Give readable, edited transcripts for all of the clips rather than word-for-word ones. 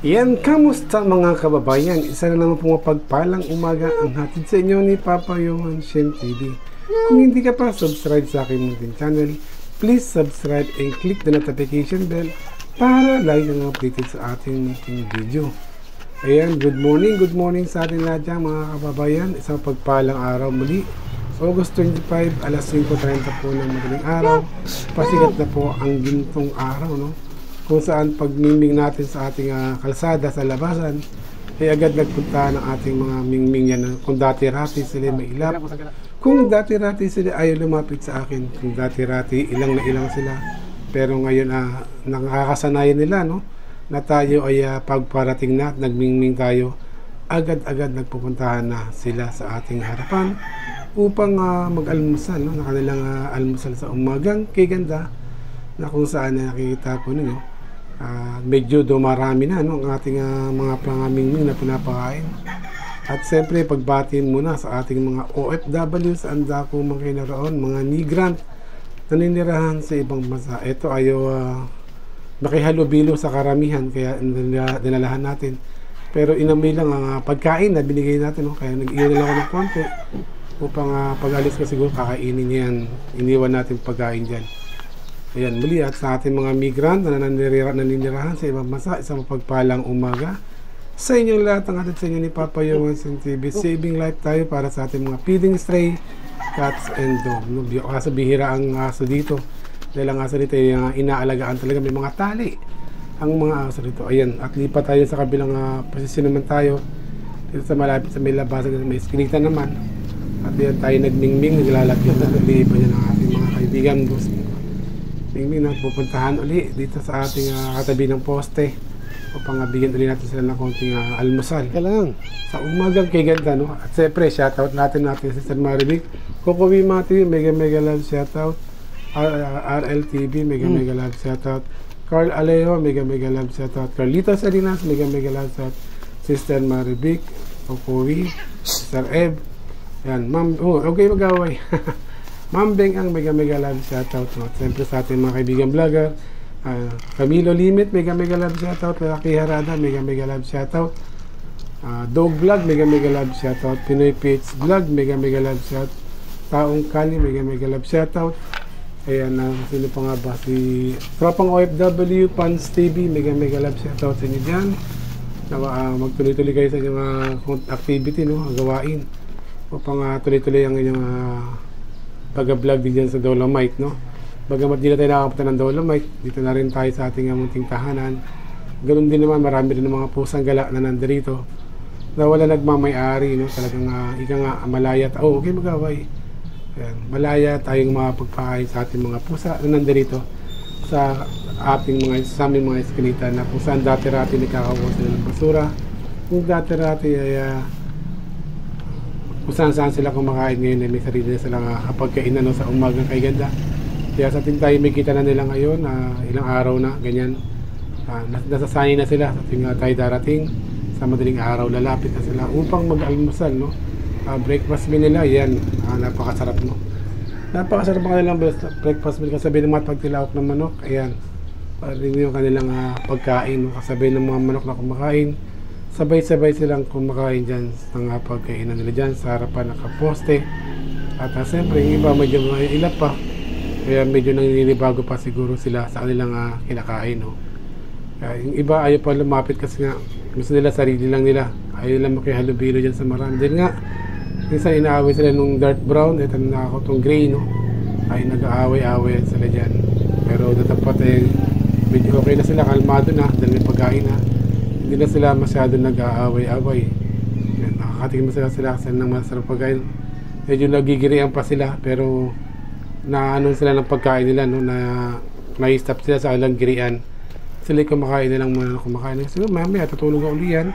Yan, kamusta mga kababayan? Isa na naman pong mapagpalang umaga ang hatid sa inyo ni Papa Johan Shem TV. Kung hindi ka pa subscribe sa aking munting channel, please subscribe and click the notification bell para lagi kang updated sa ating munting video. Ayan, good morning sa ating lahat dyan mga kababayan. Isang pagpalang araw muli. August 25, alas 5:30 po ng madaling araw. Pasigat na po ang gintong araw, no? Kung saan pagmiming natin sa ating kalsada sa labasan ay agad nagpunta ng ating mga mingming yan. Kung dati-rati sila may ilap, kung dati-rati sila ayaw lumapit sa akin, kung dati-rati ilang na ilang sila, pero ngayon nakakasanayan nila, no, na tayo ay pagparating na at nagmingming tayo, agad-agad nagpupuntahan na sila sa ating harapan upang mag-almusal, no, na kanilang almusal sa umagang kay ganda, na kung saan nakikita po ninyo medyo dumarami na, no, ang ating mga pangamingming na pinapakain. At siyempre pagbati muna sa ating mga OFWs, anda ko mga naroon, mga migrant naninirahan sa ibang bansa. Ito ayaw makihalubilo sa karamihan, kaya dinalahan natin, pero inamoy lang ang pagkain na binigay natin, no? Kaya nag-iwan lang ako ng konti upang pag-alis ko siguro kakainin yan, iniwan natin pagkain dyan. Ayan, muli at sa ating mga migrant na naninirahan sa ibang bansa, isang mapagpalang umaga sa inyong lahat. Ang atin sa inyo ni Papa Johan Shem TV, saving life tayo para sa ating mga feeding stray cats and dog, no? Kaso bihira ang aso dito, dahil ang aso dito ay inaalagaan talaga, may mga tali ang mga aso dito. Ayan, at lipat tayo sa kabilang posisyon naman tayo dito sa malapit sa may labasan, may eskinita naman, at yan tayo nagmingming, naglalagyan na naliban yan ang ating mga kaibigan. Mingming na pupuntahan uli dito sa ating katabi ng poste upang bigyan uli natin sila ng konting almusal sa umagang kay ganda, no? At siyempre shoutout natin Sister Marivic, Kokowi Mati, mega love shoutout, RLTV, mega love shoutout, Carl Alejo, mega love shoutout, Carlito Salinas, mega love shoutout, Sister Marivic, Kokowi, Sister Eb, yan, ma'am, okay mag-away. Ma'am Beng ang mega love shoutout, no? Siyempre sa ating mga kaibigan vlogger, Camilo Limit, mega love shoutout, Rocky Harada, mega love shoutout, Dog Vlog, mega love shoutout, Pinoy Pits Vlog, mega love shoutout, Taong Kali, mega love shoutout. Ayan, sino pa nga ba, si Tropang OFW, Pans TV, mega love shoutout sa inyo dyan. Magtuloy-tuloy kayo sa inyong activity, no, gawain upang tuloy-tuloy ang inyong pag-vlog din dyan sa Dolomite, no? Bagamat di na tayo nakapunta ng Dolomite, dito na rin tayo sa ating munting tahanan. Ganoon din naman, marami rin ng mga pusang gala na nandirito na wala nagmamay-ari, no? Talagang ika nga malaya, okay mag-away. Ayan, malaya tayong mapagpakain sa ating mga pusa na nandirito sa aming mga eskinita, na kung saan dati-rati nagkakawa sila ng basura, kung dati-rati ay kung saan sila kumakain. Ngayon ay may sarili na silang pagkainan, no, sa umagang kay ganda. Kaya sa ating tayo may kita na nila ngayon, ilang araw na ganyan, nasasanay na sila sa ating tayo darating sa madaling araw, lalapit na sila upang mag-almusal, no? Breakfast meal nila, yan, napakasarap, no? Napakasarap ang kanilang breakfast meal, kasabi ng mga pagtilawak ng manok. Ayan, rin yung kanilang pagkain, no? Kasabi ng mga manok na kumakain, sabay-sabay silang kumakain dyan ng pagkainan nila dyan sa harapan ng kaposte. At siyempre yung iba medyo ilap pa, kaya medyo naninibago pa siguro sila sa kanilang kinakain, no? Kaya yung iba ayaw pa lumapit kasi nga gusto nila sarili lang nila, ayaw lang makihalubilo dyan sa marami. Dahil nga minsan inaaway sila nung dark brown, ito nakakotong gray, no? Ay nag-aaway-aaway sila dyan, pero natapat medyo okay na sila, kalmado na dahil may pagkain na. Hindi na sila masyado nag-aaway-aaway. Nakakatikim sila kasi ng masarap pagkain. Medyo nagigirian pa sila, pero naano sila ng pagkain nila, no, na may stop sila sa ilang girian. Sila kumakain nilang muna na kumakain. Siguro mamaya tutulog na uli yan.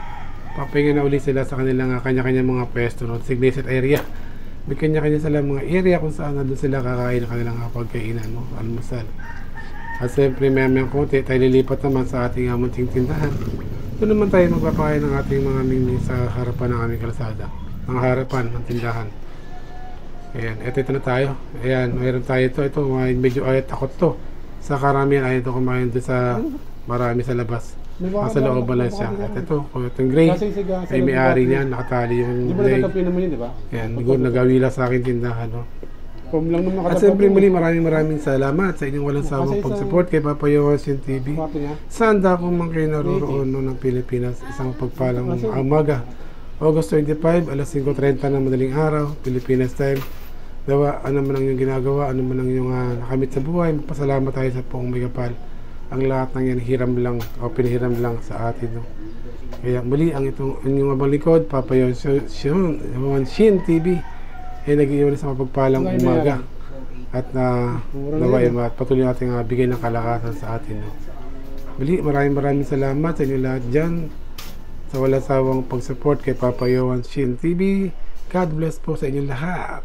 Papahinga na uli sila sa kanilang kanya-kanya mga pwesto, no, designated area. May kanya-kanya sila mga area kung saan doon sila kakain ng kanilang pagkainan, no, almusal. At siyempre may konti tayo lilipat naman sa ating munting tindahan. Ito naman tayo magpapakain ng ating mga mingming sa harapan ng aming kalsada, ang harapan ng tindahan. Ayan, ito na tayo. Ayan, mayroon tayo ito medyo takot to. Sa karamihan ayaw ito kumain doon sa marami sa labas. Nasa loob lang siya. At ito, itong gray, ay may-ari niya, nakatali yung Di ba leg. nagkatapi naman yun, di ba? Yan, nagawila sa akin tindahan. No? Pum lang naman At siyempre muli, maraming salamat sa inyong walang sawang pag-support kay Papa Yohan TV. Saan da kung man kayo naroroon no, ng Pilipinas, isang pagpalang umaga. August 25, alas 5:30 ng madaling araw, Pilipinas time. Dawa, ano man ang iyong ginagawa, ano man ang iyong nakamit sa buhay, magpasalamat tayo sa Poong may kapal. Ang lahat ng yan, hiram lang o pinahiram lang sa atin. No? Kaya muli, ang inyong abang likod, Papa Yohan TV, ay nag-iwan sa mapagpalang umaga. At naway patuloy natin bigay ng kalakasan sa atin. No? Muli, maraming salamat sa inyo lahat dyan sa walang sawang pag-support kay Papa Yohan TV. God bless po sa inyo lahat.